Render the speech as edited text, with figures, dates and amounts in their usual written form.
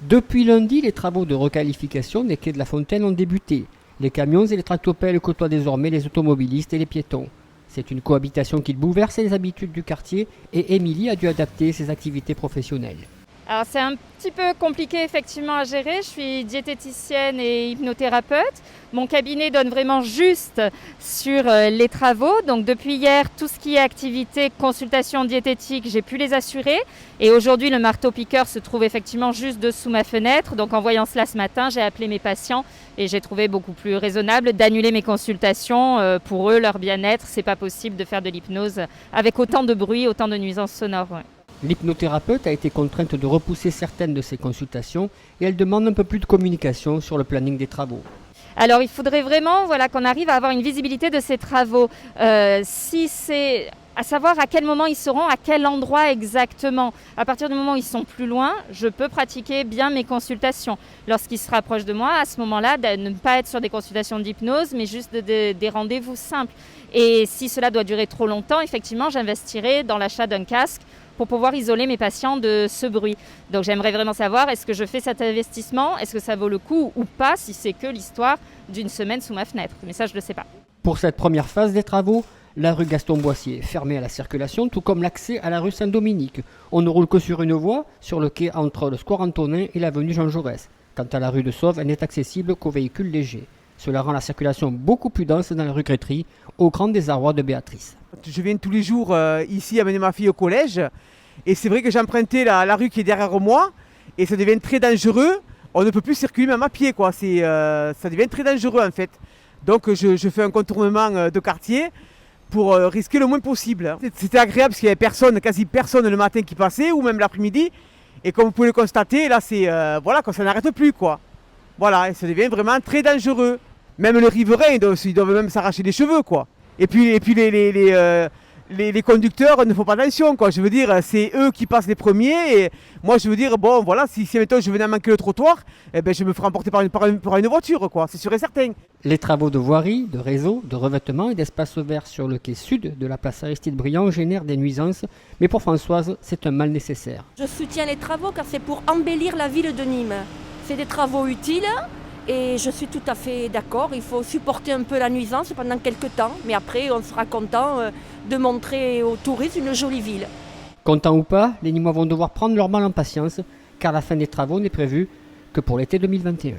Depuis lundi, les travaux de requalification des quais de la Fontaine ont débuté. Les camions et les tractopelles côtoient désormais les automobilistes et les piétons. C'est une cohabitation qui bouleverse les habitudes du quartier et Émilie a dû adapter ses activités professionnelles. Alors c'est un petit peu compliqué effectivement à gérer, je suis diététicienne et hypnothérapeute. Mon cabinet donne vraiment juste sur les travaux, donc depuis hier tout ce qui est activité, consultation diététique, j'ai pu les assurer. Et aujourd'hui le marteau-piqueur se trouve effectivement juste dessous ma fenêtre, donc en voyant cela ce matin j'ai appelé mes patients et j'ai trouvé beaucoup plus raisonnable d'annuler mes consultations. Pour eux, leur bien-être, c'est pas possible de faire de l'hypnose avec autant de bruit, autant de nuisances sonores. Ouais. L'hypnothérapeute a été contrainte de repousser certaines de ses consultations et elle demande un peu plus de communication sur le planning des travaux. Alors il faudrait vraiment qu'on arrive à avoir une visibilité de ces travaux. Si c'est à savoir à quel moment ils seront, à quel endroit exactement. À partir du moment où ils sont plus loin, je peux pratiquer bien mes consultations. Lorsqu'ils se rapprochent de moi, à ce moment-là, de ne pas être sur des consultations d'hypnose, mais juste des rendez-vous simples. Et si cela doit durer trop longtemps, effectivement, j'investirai dans l'achat d'un casque pour pouvoir isoler mes patients de ce bruit. Donc j'aimerais vraiment savoir, est-ce que je fais cet investissement, est-ce que ça vaut le coup ou pas, si c'est que l'histoire d'une semaine sous ma fenêtre. Mais ça, je ne le sais pas. Pour cette première phase des travaux, la rue Gaston-Boissier est fermée à la circulation, tout comme l'accès à la rue Saint-Dominique. On ne roule que sur une voie, sur le quai entre le square Antonin et l'avenue Jean Jaurès. Quant à la rue de Sauve, elle n'est accessible qu'aux véhicules légers. Cela rend la circulation beaucoup plus dense dans la rue Grétry, au grand désarroi de Béatrice. Je viens tous les jours ici amener ma fille au collège et c'est vrai que j'ai emprunté la rue qui est derrière moi et ça devient très dangereux. On ne peut plus circuler même à pied, quoi. Ça devient très dangereux en fait. Donc je fais un contournement de quartier pour risquer le moins possible. C'était agréable parce qu'il n'y avait personne, quasi personne le matin qui passait ou même l'après-midi. Et comme vous pouvez le constater, là quand ça n'arrête plus, quoi. Voilà, et ça devient vraiment très dangereux. Même les riverains, ils doivent même s'arracher les cheveux, quoi. Et puis les conducteurs ne font pas attention, quoi. Je veux dire, c'est eux qui passent les premiers. Et moi, je veux dire, bon, voilà, si mettons, je venais à manquer le trottoir, eh ben, je me ferai emporter par une voiture, quoi. C'est sûr et certain. Les travaux de voirie, de réseau, de revêtement et d'espace vert sur le quai sud de la place Aristide-Briand génèrent des nuisances. Mais pour Françoise, c'est un mal nécessaire. Je soutiens les travaux car c'est pour embellir la ville de Nîmes. C'est des travaux utiles. Et je suis tout à fait d'accord, il faut supporter un peu la nuisance pendant quelques temps, mais après on sera content de montrer aux touristes une jolie ville. Contents ou pas, les Nîmois vont devoir prendre leur mal en patience, car la fin des travaux n'est prévue que pour l'été 2021.